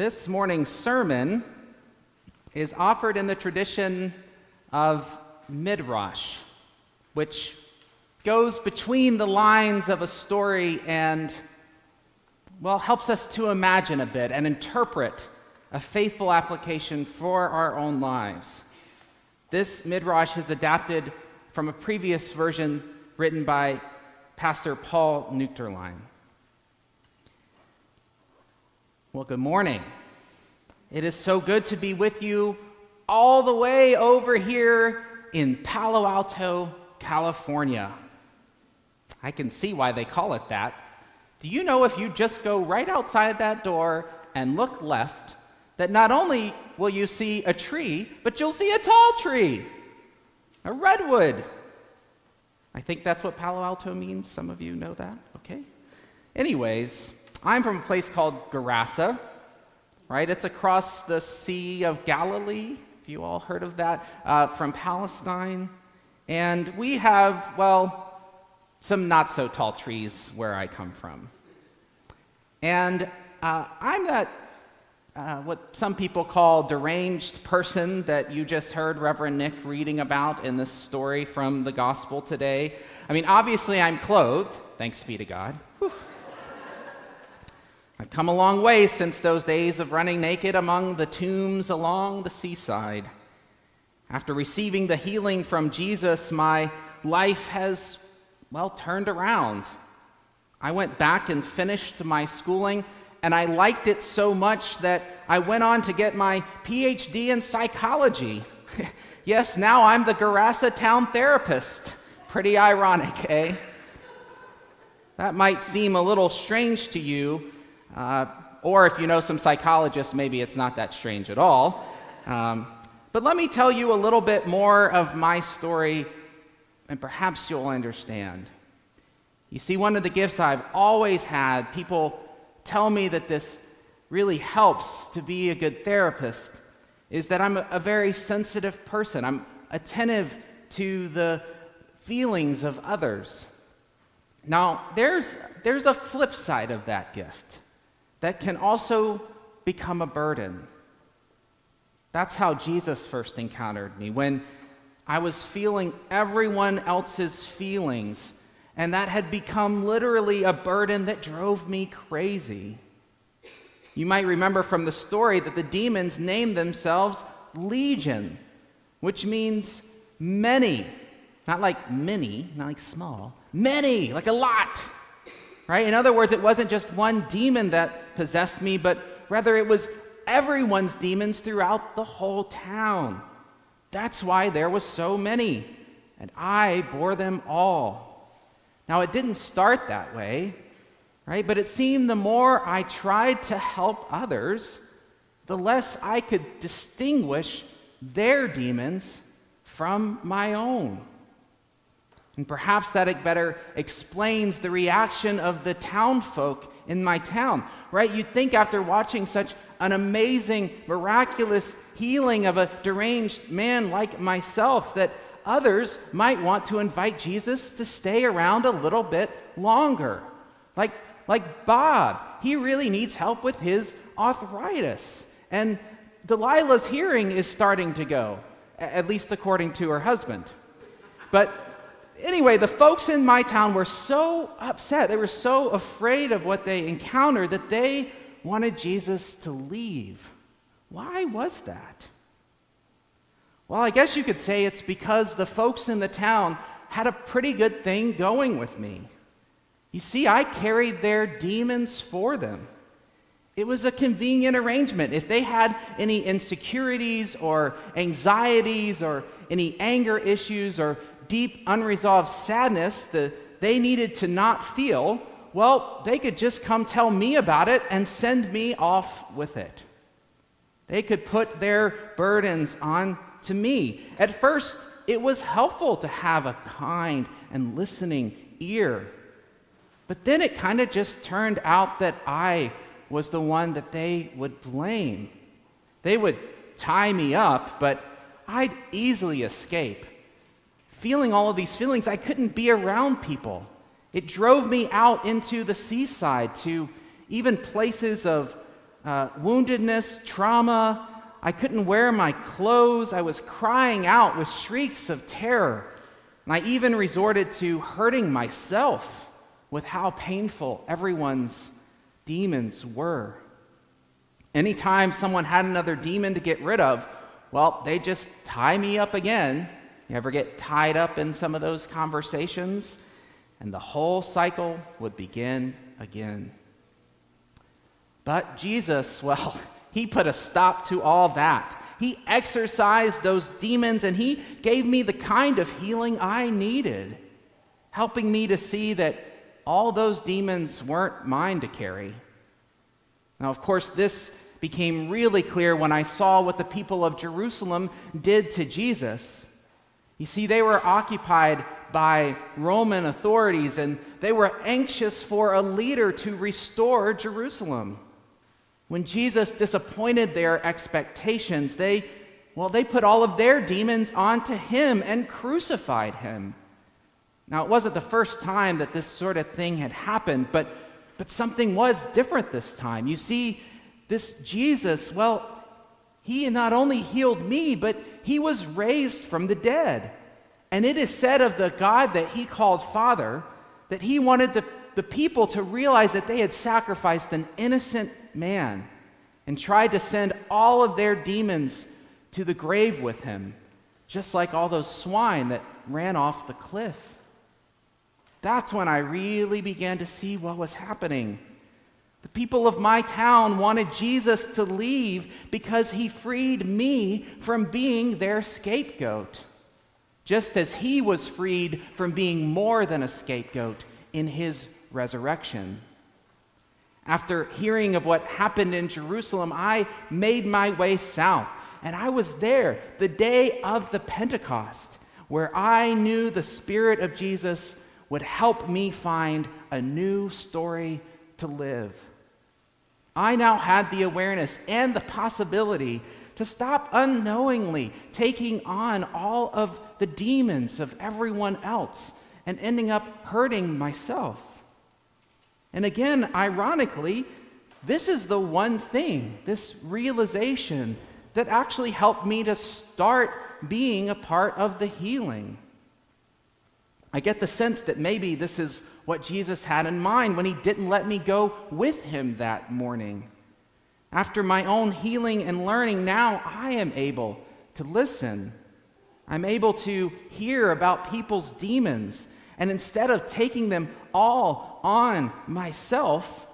This morning's sermon is offered in the tradition of midrash, which goes between the lines of a story and, helps us to imagine a bit and interpret a faithful application for our own lives. This midrash is adapted from a previous version written by Pastor Paul Nuchterlein. Well, good morning. It is so good to be with you all the way over here in Palo Alto, California. I can see why they call it that. Do you know if you just go right outside that door and look left, that not only will you see a tree, but you'll see a tall tree, a redwood. I think that's what Palo Alto means. Some of you know that, okay? Anyways, I'm from a place called Gerasa, right? It's across the Sea of Galilee, if you all heard of that, from Palestine. And we have, some not so tall trees where I come from. And I'm that, what some people call deranged person that you just heard Reverend Nick reading about in this story from the gospel today. I mean, obviously I'm clothed, thanks be to God. Whew. I've come a long way since those days of running naked among the tombs along the seaside. After receiving the healing from Jesus, my life has, turned around. I went back and finished my schooling, and I liked it so much that I went on to get my PhD in psychology. Yes, now I'm the Gerasa town therapist. Pretty ironic, eh? That might seem a little strange to you, or if you know some psychologists, maybe it's not that strange at all. But let me tell you a little bit more of my story, and perhaps you'll understand. You see, one of the gifts I've always had, people tell me that this really helps to be a good therapist, is that I'm a very sensitive person. I'm attentive to the feelings of others. Now, there's a flip side of that gift that can also become a burden. That's how Jesus first encountered me, when I was feeling everyone else's feelings, and that had become literally a burden that drove me crazy. You might remember from the story that the demons named themselves Legion, which means many, not like many, not like small, many, like a lot. Right? In other words, it wasn't just one demon that possessed me, but rather it was everyone's demons throughout the whole town. That's why there was so many, and I bore them all. Now, it didn't start that way, right? But it seemed the more I tried to help others, the less I could distinguish their demons from my own. And perhaps that better explains the reaction of the town folk in my town, right? You'd think after watching such an amazing, miraculous healing of a deranged man like myself that others might want to invite Jesus to stay around a little bit longer. Like Bob, he really needs help with his arthritis. And Delilah's hearing is starting to go, at least according to her husband. But anyway, the folks in my town were so upset, they were so afraid of what they encountered that they wanted Jesus to leave. Why was that? Well, I guess you could say it's because the folks in the town had a pretty good thing going with me. You see, I carried their demons for them. It was a convenient arrangement. If they had any insecurities or anxieties or any anger issues or deep unresolved sadness that they needed to not feel, they could just come tell me about it and send me off with it. They could put their burdens on to me. At first, it was helpful to have a kind and listening ear. But then it kind of just turned out that I was the one that they would blame. They would tie me up, but I'd easily escape. Feeling all of these feelings, I couldn't be around people. It drove me out into the seaside to even places of woundedness, trauma. I couldn't wear my clothes. I was crying out with shrieks of terror. And I even resorted to hurting myself with how painful everyone's demons were. Anytime someone had another demon to get rid of, well, they just tie me up again. You ever get tied up in some of those conversations? And the whole cycle would begin again. But Jesus, well, he put a stop to all that. He exorcised those demons, and he gave me the kind of healing I needed, helping me to see that all those demons weren't mine to carry. Now, of course, this became really clear when I saw what the people of Jerusalem did to Jesus. You see, they were occupied by Roman authorities, and they were anxious for a leader to restore Jerusalem. When Jesus disappointed their expectations, they put all of their demons onto him and crucified him. Now, it wasn't the first time that this sort of thing had happened, but something was different this time. You see, this Jesus, well, he not only healed me, but he was raised from the dead. And it is said of the God that he called Father that he wanted the people to realize that they had sacrificed an innocent man and tried to send all of their demons to the grave with him, just like all those swine that ran off the cliff. That's when I really began to see what was happening. The people of my town wanted Jesus to leave because he freed me from being their scapegoat, just as he was freed from being more than a scapegoat in his resurrection. After hearing of what happened in Jerusalem, I made my way south, and I was there the day of the Pentecost, where I knew the Spirit of Jesus would help me find a new story to live. I now had the awareness and the possibility to stop unknowingly taking on all of the demons of everyone else and ending up hurting myself. And again, ironically, this is the one thing, this realization, that actually helped me to start being a part of the healing. I get the sense that maybe this is what Jesus had in mind when he didn't let me go with him that morning. After my own healing and learning, now I am able to listen. I'm able to hear about people's demons, and instead of taking them all on myself,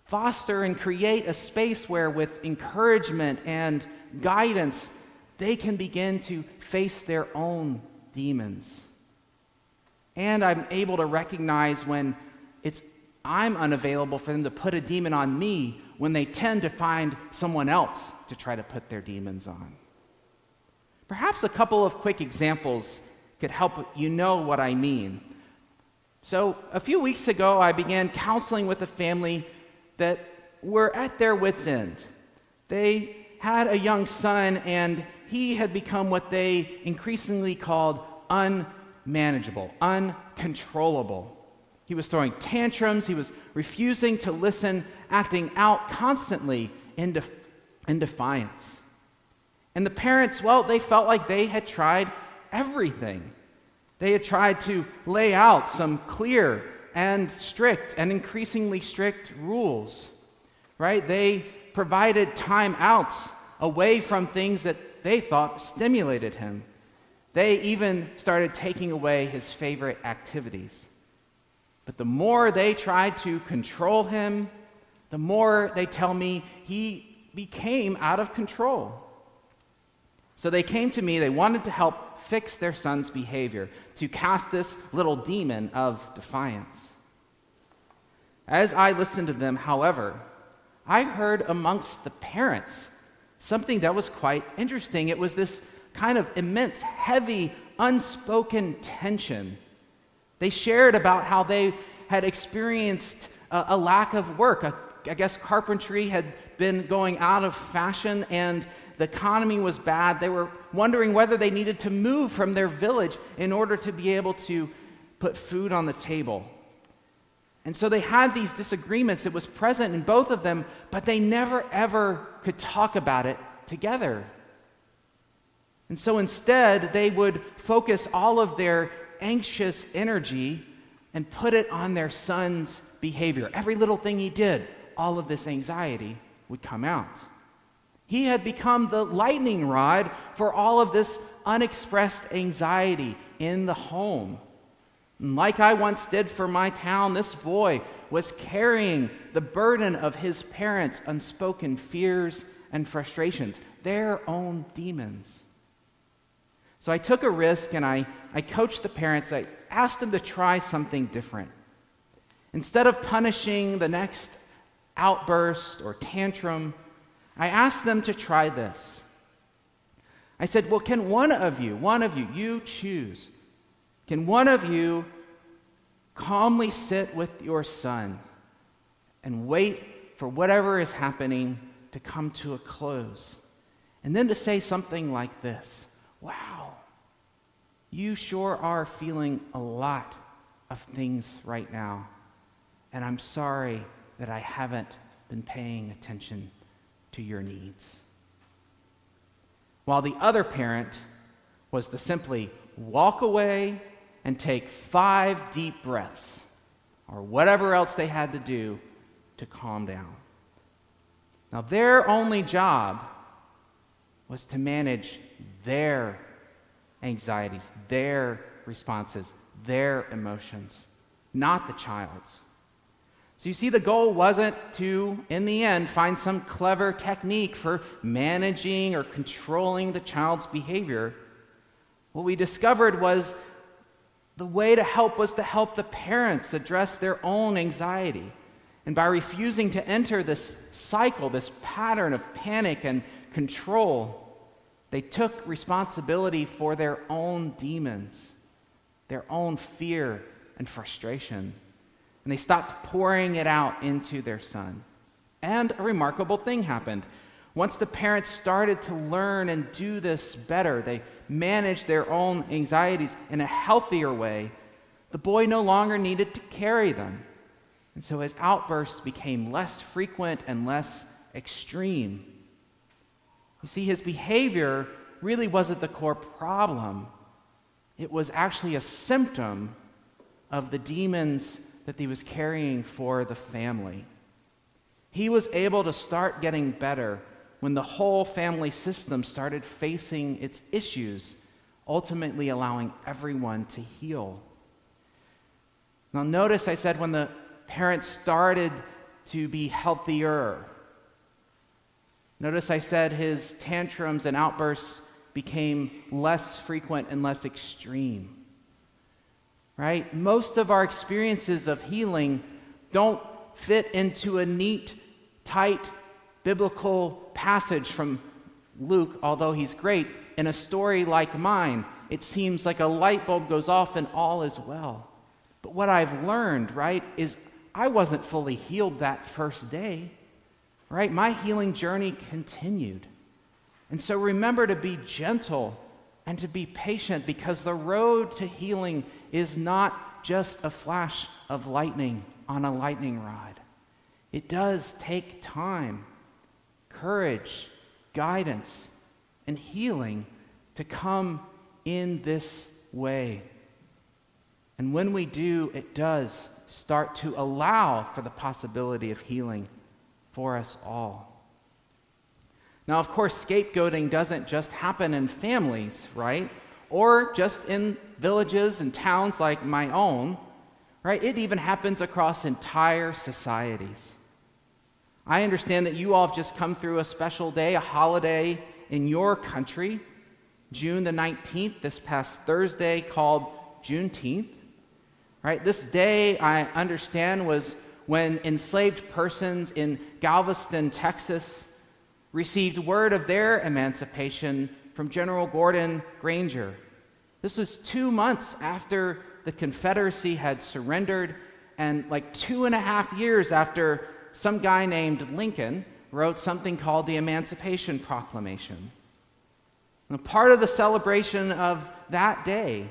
foster and create a space where, with encouragement and guidance, they can begin to face their own demons. And I'm able to recognize when I'm unavailable for them to put a demon on me, when they tend to find someone else to try to put their demons on. Perhaps a couple of quick examples could help you know what I mean. So a few weeks ago, I began counseling with a family that were at their wits' end. They had a young son, and he had become what they increasingly called unmanageable, uncontrollable. He was throwing tantrums, he was refusing to listen, acting out constantly in defiance. And the parents, well, they felt like they had tried everything. They had tried to lay out some clear and strict and increasingly strict rules, right? They provided timeouts away from things that they thought stimulated him. They even started taking away his favorite activities. But the more they tried to control him, the more, they tell me, he became out of control. So they came to me, they wanted to help fix their son's behavior, to cast this little demon of defiance. As I listened to them, however, I heard amongst the parents something that was quite interesting. It was this kind of immense, heavy, unspoken tension. They shared about how they had experienced a lack of work. I guess carpentry had been going out of fashion and the economy was bad. They were wondering whether they needed to move from their village in order to be able to put food on the table. And so they had these disagreements. It was present in both of them, but they never, ever could talk about it together. And so instead, they would focus all of their anxious energy and put it on their son's behavior. Every little thing he did, all of this anxiety would come out. He had become the lightning rod for all of this unexpressed anxiety in the home. And like I once did for my town, this boy was carrying the burden of his parents' unspoken fears and frustrations, their own demons. So I took a risk and I coached the parents. I asked them to try something different. Instead of punishing the next outburst or tantrum, I asked them to try this. I said, well, can one of you, you choose, can one of you calmly sit with your son and wait for whatever is happening to come to a close? And then to say something like this: wow, you sure are feeling a lot of things right now, and I'm sorry that I haven't been paying attention to your needs. While the other parent was to simply walk away and take 5 deep breaths, or whatever else they had to do to calm down. Now, their only job was to manage their anxieties, their responses, their emotions, not the child's. So you see, the goal wasn't to, in the end, find some clever technique for managing or controlling the child's behavior. What we discovered was the way to help was to help the parents address their own anxiety. And by refusing to enter this cycle, this pattern of panic and control, they took responsibility for their own demons, their own fear and frustration. And they stopped pouring it out into their son. And a remarkable thing happened. Once the parents started to learn and do this better, they managed their own anxieties in a healthier way, the boy no longer needed to carry them. And so his outbursts became less frequent and less extreme. You see, his behavior really wasn't the core problem. It was actually a symptom of the demons that he was carrying for the family. He was able to start getting better when the whole family system started facing its issues, ultimately allowing everyone to heal. Now notice I said when the parents started to be healthier. Notice I said his tantrums and outbursts became less frequent and less extreme. Right? Most of our experiences of healing don't fit into a neat, tight, biblical passage from Luke, although he's great. In a story like mine, it seems like a light bulb goes off and all is well. But what I've learned, right, is I wasn't fully healed that first day, right? My healing journey continued. And so remember to be gentle and to be patient, because the road to healing is not just a flash of lightning on a lightning rod. It does take time, courage, guidance, and healing to come in this way. And when we do, it does start to allow for the possibility of healing for us all. Now, of course, scapegoating doesn't just happen in families, right? Or just in villages and towns like my own, right? It even happens across entire societies. I understand that you all have just come through a special day, a holiday in your country, June the 19th, this past Thursday, called Juneteenth, right? This day, I understand, was when enslaved persons in Galveston, Texas, received word of their emancipation from General Gordon Granger. This was 2 months after the Confederacy had surrendered, and like 2.5 years after some guy named Lincoln wrote something called the Emancipation Proclamation. And part of the celebration of that day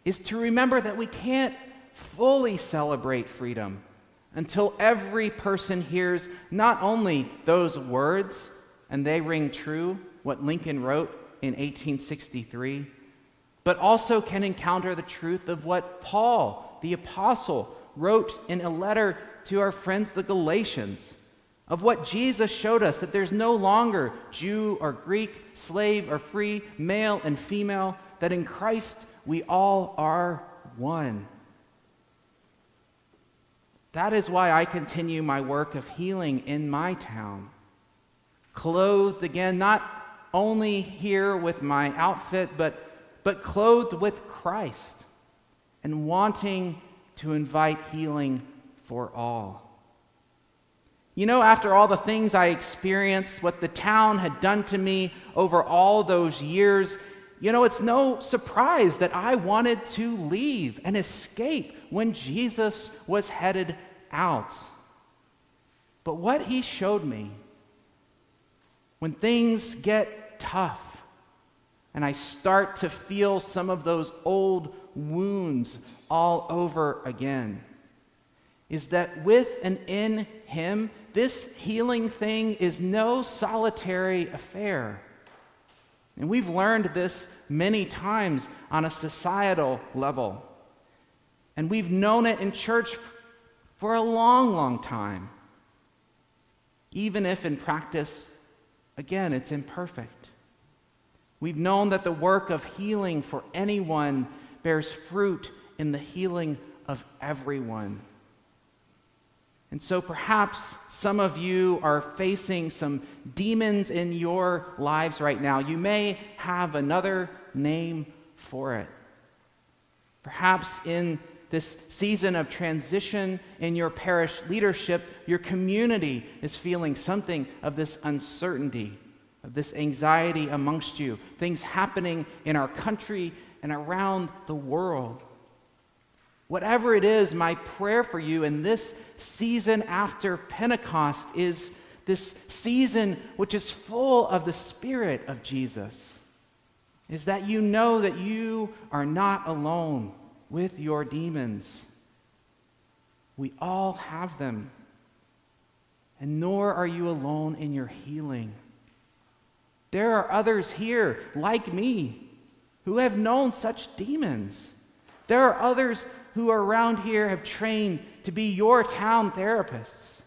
is to remember that we can't fully celebrate freedom until every person hears not only those words and they ring true, what Lincoln wrote in 1863, but also can encounter the truth of what Paul, the apostle, wrote in a letter to our friends, the Galatians, of what Jesus showed us, that there's no longer Jew or Greek, slave or free, male and female, that in Christ we all are one. That is why I continue my work of healing in my town, clothed again, not only here with my outfit, but clothed with Christ and wanting to invite healing for all. You know, after all the things I experienced, what the town had done to me over all those years, you know, it's no surprise that I wanted to leave and escape when Jesus was headed out. But what he showed me, when things get tough and I start to feel some of those old wounds all over again, is that with and in him, this healing thing is no solitary affair. And we've learned this many times on a societal level. And we've known it in church for a long, long time. Even if in practice, again, it's imperfect. We've known that the work of healing for anyone bears fruit in the healing of everyone. And so perhaps some of you are facing some demons in your lives right now. You may have another name for it. Perhaps in this season of transition in your parish leadership, your community is feeling something of this uncertainty, of this anxiety amongst you, things happening in our country and around the world. Whatever it is, my prayer for you in this season after Pentecost is this season which is full of the Spirit of Jesus, is that you know that you are not alone with your demons. We all have them, and nor are you alone in your healing. There are others here, like me, who have known such demons. There are others who are around here have trained to be your town therapists.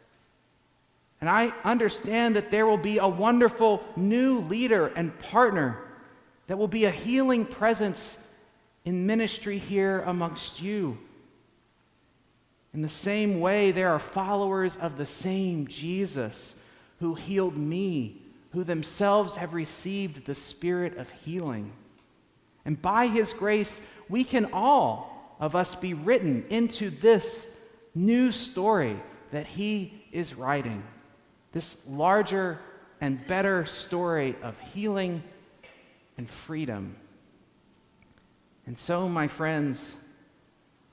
And I understand that there will be a wonderful new leader and partner that will be a healing presence in ministry here amongst you. In the same way, there are followers of the same Jesus who healed me, who themselves have received the spirit of healing. And by his grace, we can all of us be written into this new story that he is writing, this larger and better story of healing and freedom. And so, my friends,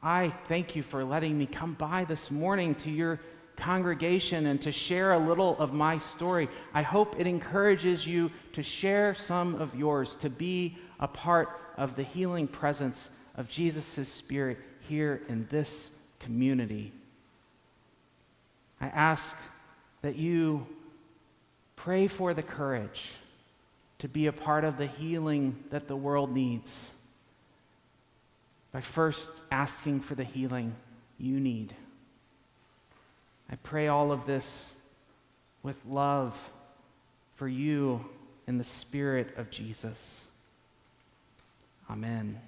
I thank you for letting me come by this morning to your congregation and to share a little of my story. I hope it encourages you to share some of yours, to be a part of the healing presence of Jesus' Spirit here in this community. I ask that you pray for the courage to be a part of the healing that the world needs, by first asking for the healing you need. I pray all of this with love for you in the Spirit of Jesus. Amen.